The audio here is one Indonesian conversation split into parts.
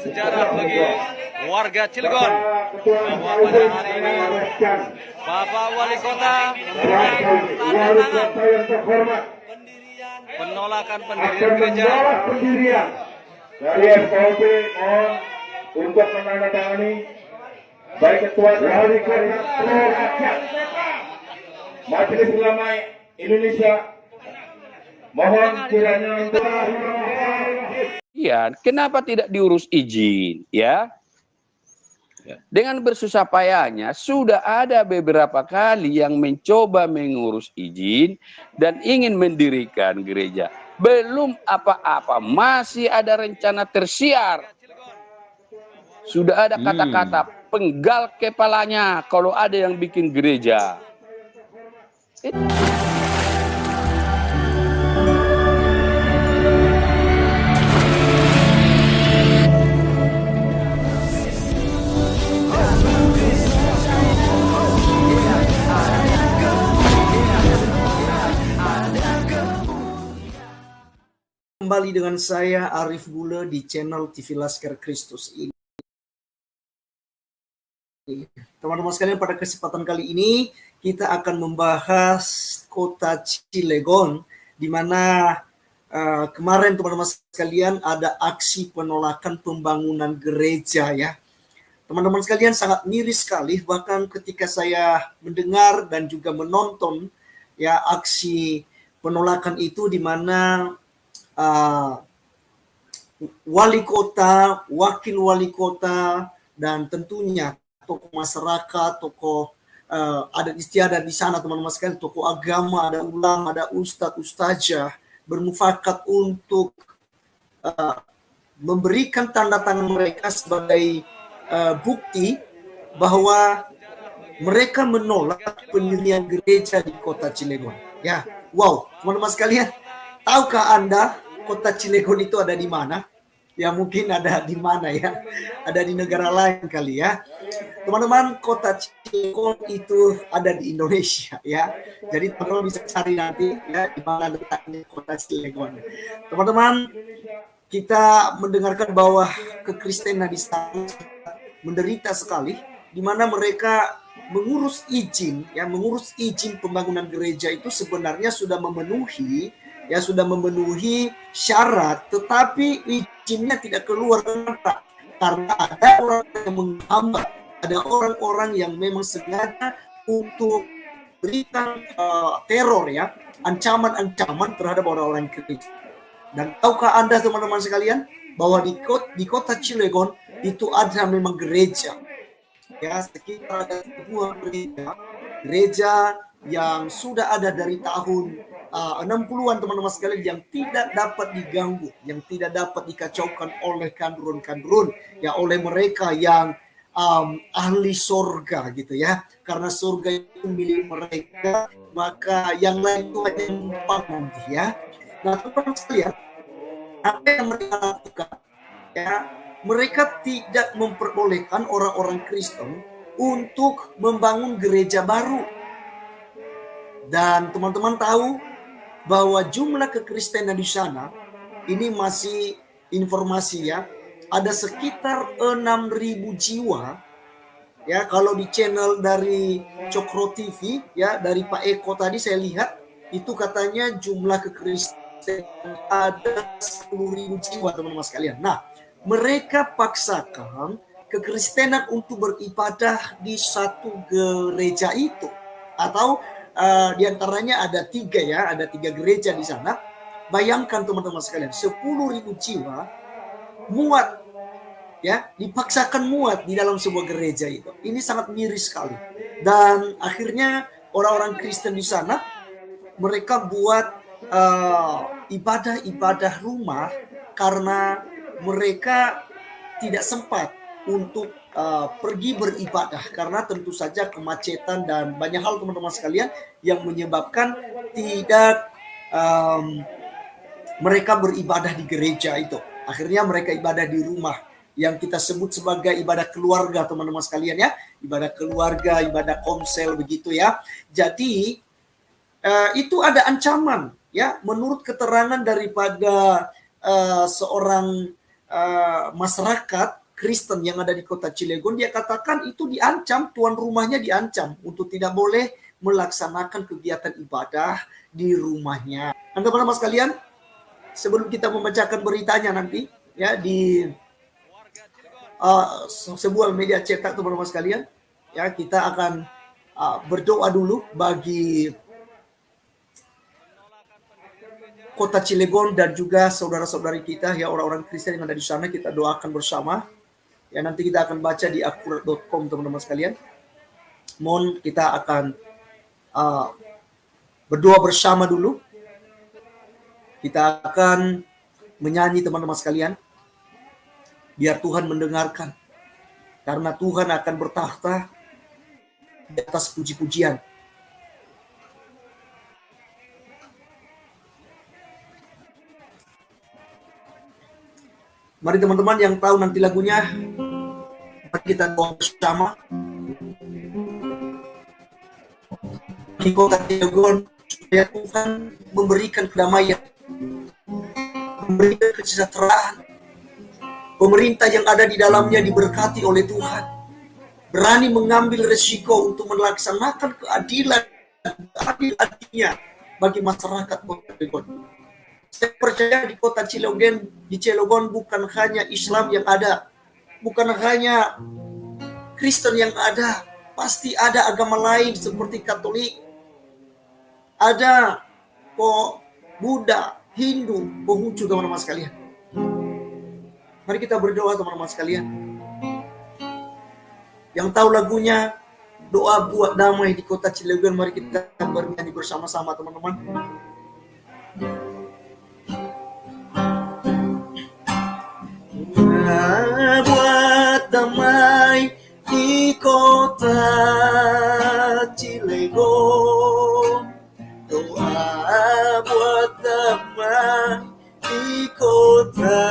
sejarah bagi warga Cilegon bahwa pada hari ini Bapak Wali Kota memberikan tanda tangan penolakan pendirian gereja. Dari FKUP mohon untuk menandatangani baik Ketua Wali Kota Majelis Ulama Indonesia. Mohon kiranya untuk Iya, kenapa tidak diurus izin, ya? Dengan bersusah payahnya sudah ada beberapa kali yang mencoba mengurus izin dan ingin mendirikan gereja. Belum apa-apa, masih ada rencana tersiar. Sudah ada kata-kata penggal kepalanya kalau ada yang bikin gereja. Kembali dengan saya Arif Bule di channel TV Laskar Kristus ini. Teman-teman sekalian, pada kesempatan kali ini kita akan membahas kota Cilegon, di mana kemarin teman-teman sekalian ada aksi penolakan pembangunan gereja, ya. Teman-teman sekalian, sangat miris sekali bahkan ketika saya mendengar dan juga menonton ya aksi penolakan itu, di mana wali kota, wakil wali kota, dan tentunya tokoh masyarakat, tokoh adat istiadat di sana, teman-teman sekalian, tokoh agama, ada ulama, ada ustadz, ustazah, bermufakat untuk memberikan tanda tangan mereka sebagai bukti bahwa mereka menolak pendirian gereja di kota Cilegon. Ya, wow, teman-teman sekalian, tahukah Anda kota Cilegon itu ada di mana? Ya, mungkin ada di mana ya? Ada di negara lain kali ya. Teman-teman, kota Cilegon itu ada di Indonesia ya. Jadi teman-teman bisa cari nanti ya di mana letaknya kota Cilegon. Teman-teman, kita mendengarkan bahwa kekristenan di sana menderita sekali, di mana mereka mengurus izin pembangunan gereja itu sebenarnya sudah memenuhi syarat, tetapi izinnya tidak keluar. Karena ada orang yang menghambat, ada orang-orang yang memang sengaja untuk berikan teror ya, ancaman-ancaman terhadap orang-orang Kristen. Dan tahukah Anda teman-teman sekalian bahwa di kota Cilegon itu ada memang gereja, ya, sekitar ada 2 gereja yang sudah ada dari tahun 60-an teman-teman sekalian, yang tidak dapat diganggu, yang tidak dapat dikacaukan oleh kandrun-kandrun, ya, oleh mereka yang ahli surga gitu ya, karena surga itu milik mereka, maka yang lain itu hanya numpang nanti ya. Nah teman-teman sekalian, apa yang mereka lakukan ya, mereka tidak memperbolehkan orang-orang Kristen untuk membangun gereja baru. Dan teman-teman tahu bahwa jumlah kekristenan di sana ini masih informasi ya, ada sekitar 6.000 jiwa ya. Kalau di channel dari Cokro TV ya, dari Pak Eko tadi saya lihat itu katanya jumlah kekristenan ada 10.000 jiwa teman-teman sekalian. Nah, mereka paksakan kekristenan untuk beribadah di satu gereja itu, atau di antaranya ada 3 ya, ada 3 gereja di sana. Bayangkan teman-teman sekalian, 10.000 jiwa muat ya, dipaksakan muat di dalam sebuah gereja itu. Ini sangat miris sekali. Dan akhirnya orang-orang Kristen di sana mereka buat ibadah-ibadah rumah karena mereka tidak sempat untuk pergi beribadah, karena tentu saja kemacetan dan banyak hal teman-teman sekalian yang menyebabkan tidak mereka beribadah di gereja itu. Akhirnya mereka ibadah di rumah, yang kita sebut sebagai ibadah keluarga teman-teman sekalian ya, ibadah keluarga, ibadah komsel begitu ya. Jadi itu ada ancaman ya, menurut keterangan daripada seorang masyarakat Kristen yang ada di kota Cilegon, dia katakan itu diancam, tuan rumahnya diancam untuk tidak boleh melaksanakan kegiatan ibadah di rumahnya. Dan teman-teman sekalian, sebelum kita membacakan beritanya nanti ya di sebuah media cetak, teman-teman sekalian, ya kita akan berdoa dulu bagi kota Cilegon dan juga saudara-saudari kita ya, orang-orang Kristen yang ada di sana. Kita doakan bersama. Ya, nanti kita akan baca di akurat.com, teman-teman sekalian. Mohon kita akan berdoa bersama dulu. Kita akan menyanyi, teman-teman sekalian, biar Tuhan mendengarkan. Karena Tuhan akan bertakhta di atas puji-pujian. Mari teman-teman yang tahu nanti lagunya, mari kita doa bersama. Di kota Cilegon, supaya Tuhan memberikan kedamaian, memberikan kesejahteraan. Pemerintah yang ada di dalamnya diberkati oleh Tuhan, berani mengambil resiko untuk melaksanakan keadilan, adil-adilnya bagi masyarakat kota Cilegon. Saya percaya di kota Cilegon, bukan hanya Islam yang ada, bukan hanya Kristen yang ada, pasti ada agama lain seperti Katolik, ada kok Buddha, Hindu, Konghucu, teman-teman sekalian. Mari kita berdoa, teman-teman sekalian. Yang tahu lagunya Doa Buat Damai di kota Cilegon, mari kita bernyanyi bersama-sama, teman-teman. Buat damai di kota Cilegon, doa buat damai di kota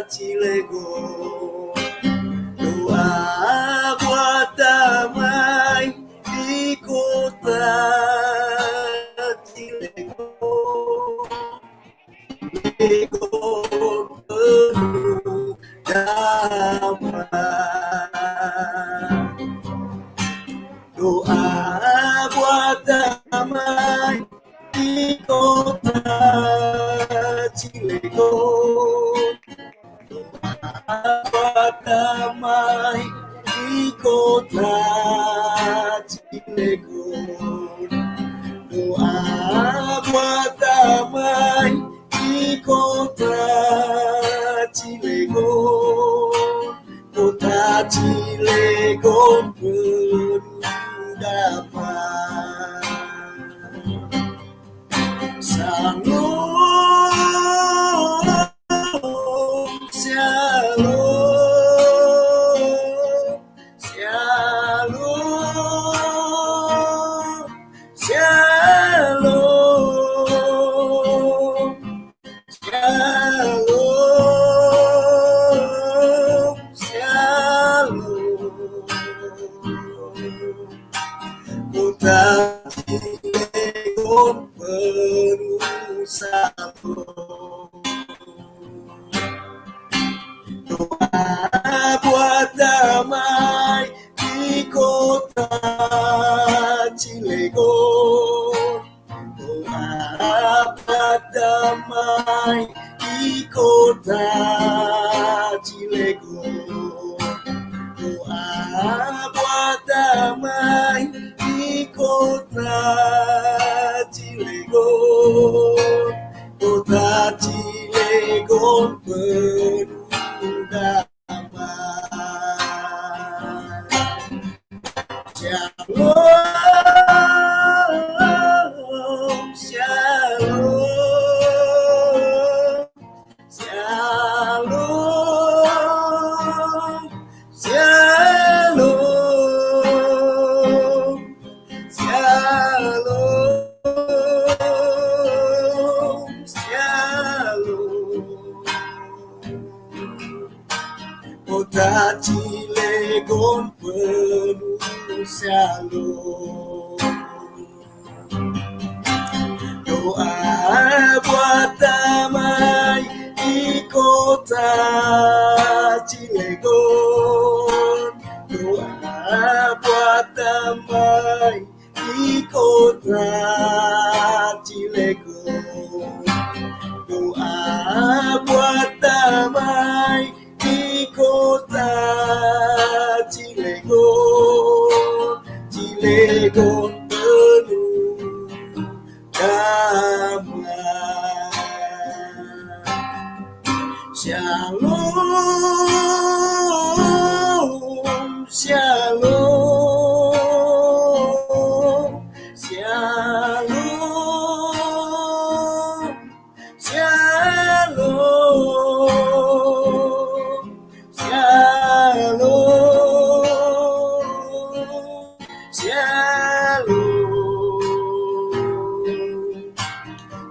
Cilegon, doa buat damai di kota Cilegon, Cilegon penuh damai. Doa buat damai di kota Cilegon, doa buat damai di kota Cilegon, doa buat damai di kota Cilegon, kota Cilegon penuh damai. Shalom, shalom, shalom, shalom, shalom, shalom. Kota Cilegon penuh shalom. Doa buat damai di kota Cilegon, doa buat damai di kota Cilegon, doa buat damai di kota Cilegon, kota Cilegon penuh damai. Shalom, shalom, shalom, shalom, shalom, shalom. Kota Cilegon penuh shalom. Doa buat damai di kota Shalom, shalom, shalom, shalom, shalom, shalom.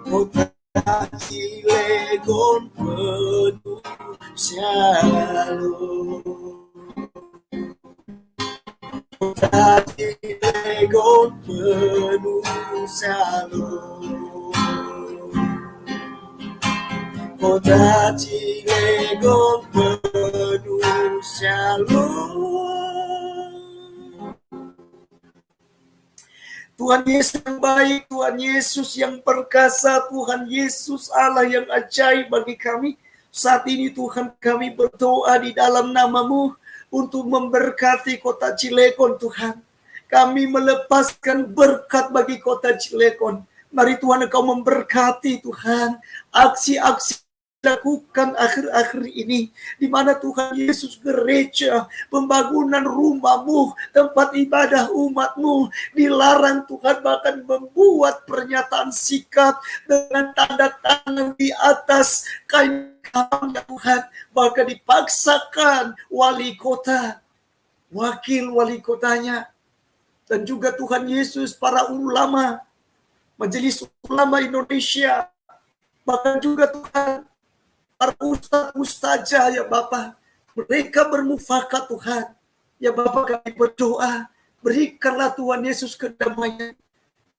Kota Cilegon penuh shalom. Kota Cilegon penuh shalom. Kota Cilegon penuh shalom. Tuhan Yesus yang baik, Tuhan Yesus yang perkasa, Tuhan Yesus Allah yang ajaib bagi kami. Saat ini Tuhan kami berdoa di dalam nama-Mu untuk memberkati kota Cilegon Tuhan. Kami melepaskan berkat bagi kota Cilegon. Mari Tuhan Engkau memberkati Tuhan aksi-aksi lakukan akhir-akhir ini, di mana Tuhan Yesus gereja, pembangunan rumah-Mu, tempat ibadah umat-Mu dilarang Tuhan, bahkan membuat pernyataan sikap dengan tanda tangan di atas kain kafan ya Tuhan, bahkan dipaksakan wali kota, wakil wali kotanya, dan juga Tuhan Yesus para ulama, Majelis Ulama Indonesia, bahkan juga Tuhan para ustaz-ustazah ya Bapa, mereka bermufakat Tuhan. Ya Bapa, kami berdoa, berikanlah Tuhan Yesus kedamaian.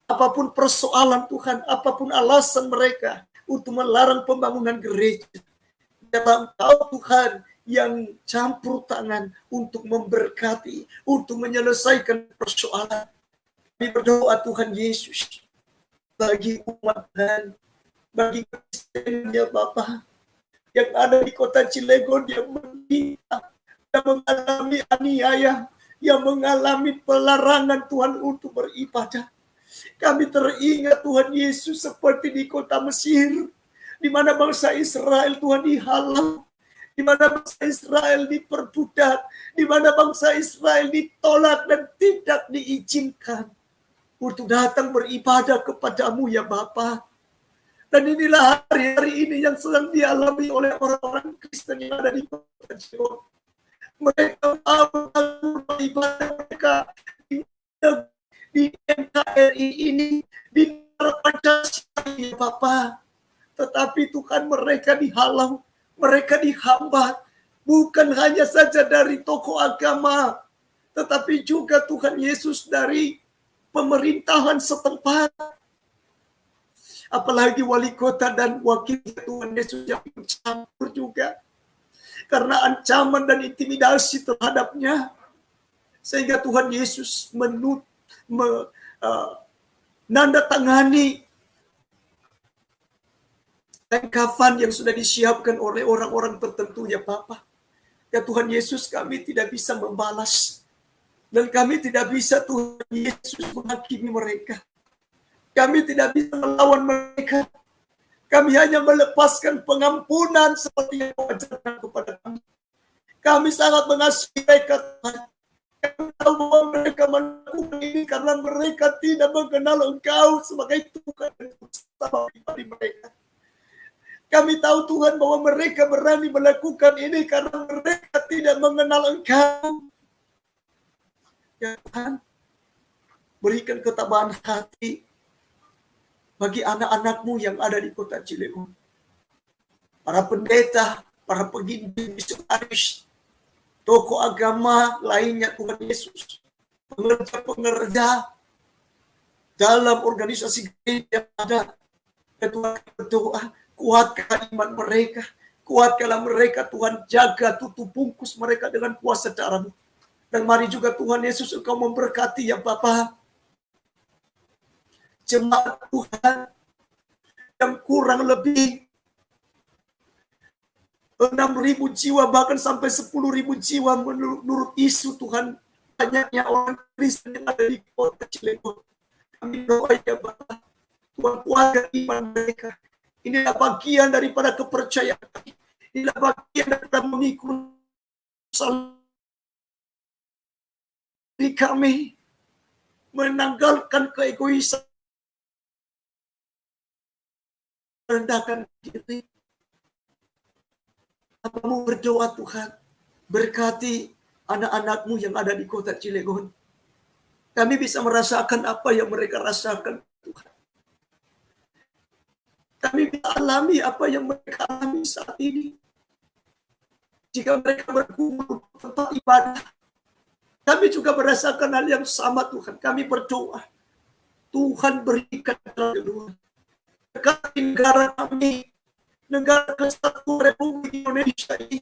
Apapun persoalan Tuhan, apapun alasan mereka untuk melarang pembangunan gereja, biarlah Engkau Tuhan yang campur tangan untuk memberkati, untuk menyelesaikan persoalan. Kami berdoa Tuhan Yesus, bagi umat Tuhan, bagi Kristen ya Bapa, yang ada di kota Cilegon yang menderita, yang mengalami aniaya, yang mengalami pelarangan Tuhan untuk beribadah. Kami teringat Tuhan Yesus seperti di kota Mesir, di mana bangsa Israel Tuhan dihalau, di mana bangsa Israel diperbudak, di mana bangsa Israel ditolak dan tidak diizinkan untuk datang beribadah kepadamu ya Bapa. Dan inilah hari-hari ini yang sedang dialami oleh orang-orang Kristen yang ada di kota Cilegon. Mereka mau beribadah mereka di NKRI ini, di Pancasila ya Bapa. Tetapi Tuhan, mereka dihalau, mereka dihambat. Bukan hanya saja dari tokoh agama, tetapi juga Tuhan Yesus dari pemerintahan setempat. Apalagi wali kota dan wakil Tuhan Yesus yang bercampur juga. Karena ancaman dan intimidasi terhadapnya. Sehingga Tuhan Yesus menandatangani kain kafan yang sudah disiapkan oleh orang-orang tertentu ya Bapa. Ya Tuhan Yesus, kami tidak bisa membalas. Dan kami tidak bisa Tuhan Yesus menghakimi mereka. Kami tidak bisa melawan mereka. Kami hanya melepaskan pengampunan seperti yang Kau ajarkan kepada kami. Kami sangat mengasihi mereka, Tuhan. Kami tahu bahwa mereka melakukan ini karena mereka tidak mengenal Engkau sebagai Tuhan dan Juru pribadi mereka. Kami tahu Tuhan bahwa mereka berani melakukan ini karena mereka tidak mengenal Engkau. Ya Tuhan, berikan ketabahan hati bagi anak-anak-Mu yang ada di kota Cilegon. Para pendeta, para penginjil, misionaris, tokoh agama lainnya Tuhan Yesus, pengerja-pengerja dalam organisasi gereja yang ada. Dan Tuhan berdoa, kuatkan iman mereka, kuatkanlah mereka Tuhan, jaga tutup bungkus mereka dengan kuasa darah-Mu. Dan mari juga Tuhan Yesus Engkau memberkati ya Bapa, jemaat Tuhan yang kurang lebih 6.000 jiwa bahkan sampai 10.000 jiwa menurut isu Tuhan, banyaknya orang Kristen yang ada di kota Cilegon. Kami doa ya Bapak, Tuhan kuatkan iman mereka. Inilah bagian daripada kepercayaan kami. inilah bagian daripada memikul salib kami, menanggalkan keegoisan, merendahkan diri. Kamu berdoa Tuhan, berkati anak-anakmu yang ada di kota Cilegon. Kami bisa merasakan apa yang mereka rasakan, Tuhan. Kami bisa alami apa yang mereka alami saat ini. Jika mereka berkumpul di tempat ibadah, kami juga merasakan hal yang sama, Tuhan. Kami berdoa, Tuhan berikan jalan keluar. Berkati negara kami, negara kesatuan Republik Indonesia ini.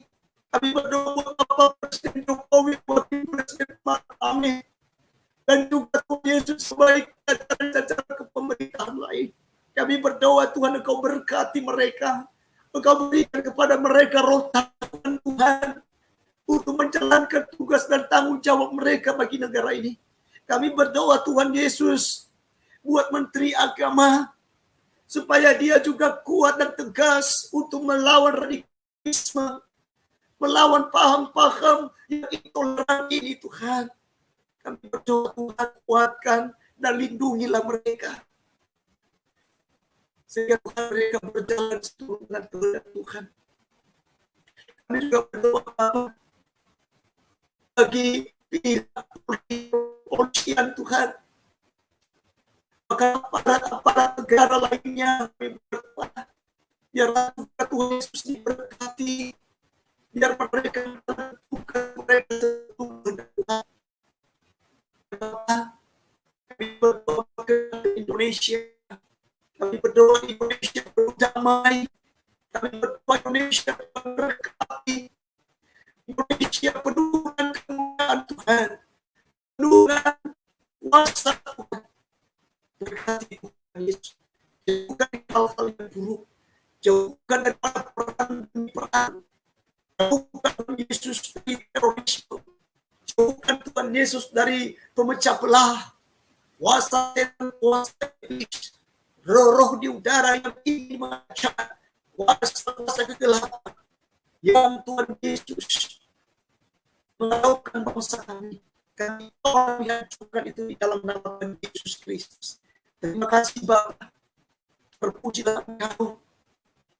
Kami berdoa buat Bapak Presiden Jokowi, Wakil Presiden kami, dan juga Tuhan Yesus sebaik jajaran kepemerintahan lain. Kami berdoa Tuhan, Engkau berkati mereka. Engkau berikan kepada mereka roh tangan Tuhan untuk menjalankan tugas dan tanggung jawab mereka bagi negara ini. Kami berdoa Tuhan Yesus buat Menteri Agama supaya dia juga kuat dan tegas untuk melawan radikalisme, melawan paham-paham yang intoleran ini Tuhan. Kami berdoa Tuhan, kuatkan dan lindungilah mereka. Sehingga Tuhan mereka berjalan seturut dengan kehendak Tuhan. Kami juga berdoa bagi pihak kepolisian Tuhan. Maka aparat negara lainnya kami berdoa. Biarlah Tuhan Yesus diberkati. Biar mereka menentukan mereka seturut Tuhan. Kami berdoa ke Indonesia. Kami berdoa Indonesia berdamai. Kami berdoa Indonesia berkati. Indonesia penuh dengan kemuliaan Tuhan. Penuh dengan kuasa Tuhan. Berkati Tuhan Yesus. Jauhkan hal-hal yang buruk. Jauhkan daripada perang demi perang. Jauhkan Tuhan Yesus dari terorisme. Jauhkan Tuhan Yesus dari pemecah belah. Kuasa setan, kuasa iblis. Roh-roh di udara yang ingin mengacak, kuasa kegelapan yang Tuhan Yesus melakukan bangsa kami. Kami tolong hancurkan itu di dalam nama Tuhan Yesus Kristus. Terima kasih Bapa. Terpujilah Engkau.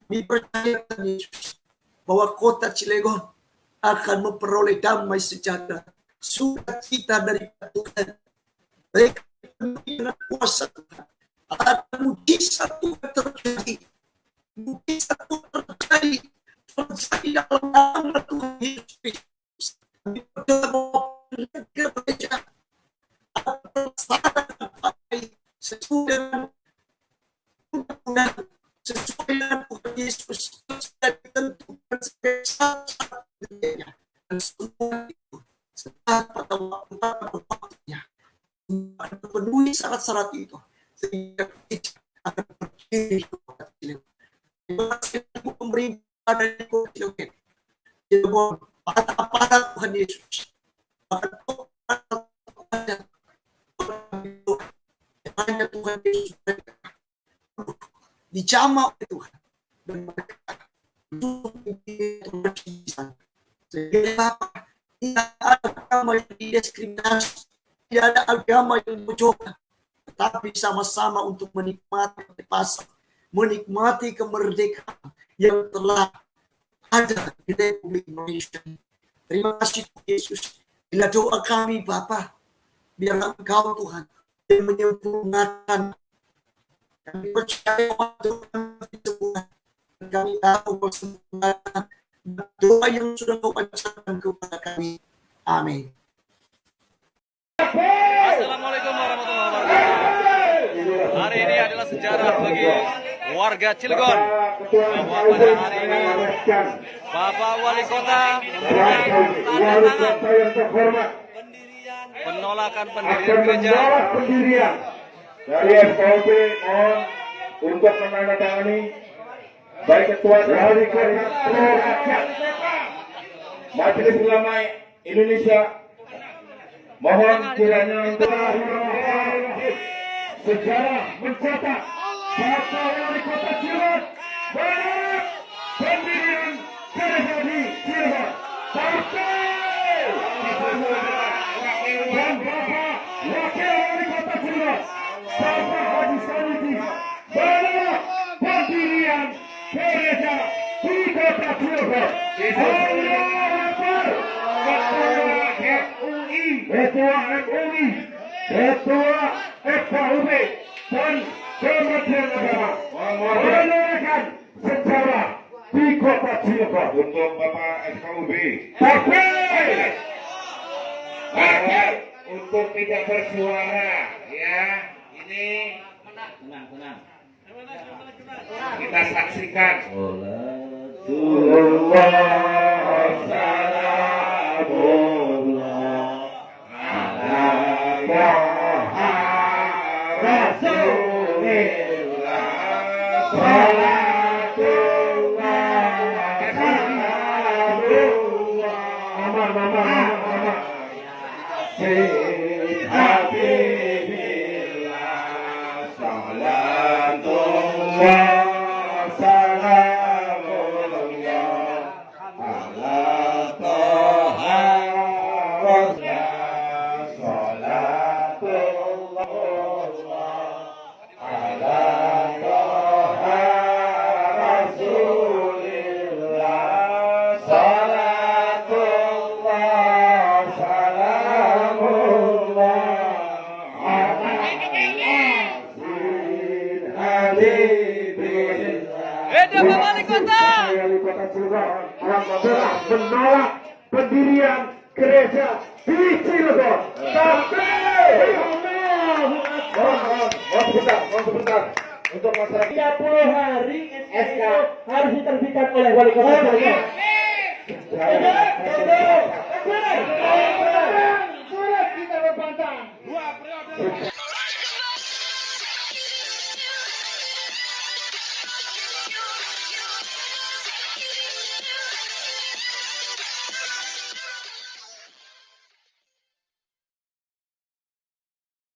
Kami percaya Tuhan Yesus bahwa kota Cilegon akan memperoleh damai sejahtera, sukacita dari Tuhan. Mereka dengan kuasa Tuhan. Ada mujizat Tuhan terjadi. Mujizat Tuhan terjadi dalam nama Tuhan Yesus Kristus. Kami berdoa gereja akan terlaksana sesuai dengan undang-undang, sesuai dengan Tuhan Yesus sudah ditentukan sebagai syarat gerejanya. Dan semua itu setelah pada waktunya akan memenuhi syarat-syarat itu. Sehingga kita akan berdiri kepada Cilegon. Terima kasih Ibu pemerintah dari kota Cilegon. Cilegon, pada Tuhan Yesus. Hanya Tuhan Yesus dijamah oleh Tuhan. Dan mereka sehingga tidak ada agama yang didiskriminasi, tidak ada agama yang mencoba. Tetapi sama-sama untuk menikmati kebebasan, menikmati kemerdekaan yang telah ada di Republik Indonesia. Terima kasih Yesus. Bila doa kami Bapa, biarlah Engkau Tuhan yang menyempurnakan. Kami percaya waktu kami semua. Kami tahu persempurnaan doa yang sudah Kau ajarkan kepada kami. Amin. Assalamualaikum warahmatullahi wabarakatuh. Hari ini adalah sejarah bagi warga Cilegon bahwa pada hari ini Bapak Wali Kota memberikan tanda tangan penolakan pendirian gereja. Pendirian dari FKUP mohon untuk menandatangani baik ketua dari rakyat Majelis Ulama Indonesia. Mohon kiranya untuk sejarah mencatat Bapak Wali Kota Cilegon pendirian Kota Cilegon. Ketua MUI, Ketua FKUB, dan Kementerian Agama menorehkan sejarah di Kota Cilegon. Untuk Bapak FKUB. Untuk tidak bersuara, ya, ini tenang. Kita saksikan. Bapak Wali Kota. Wali Kota Cilegon telah menolak pendirian gereja di Cilegon. Sampai sebentar. Untuk masyarakat 30 hari SK harus diterbitkan oleh Wali Kota Cilegon. Surat kita berbantah.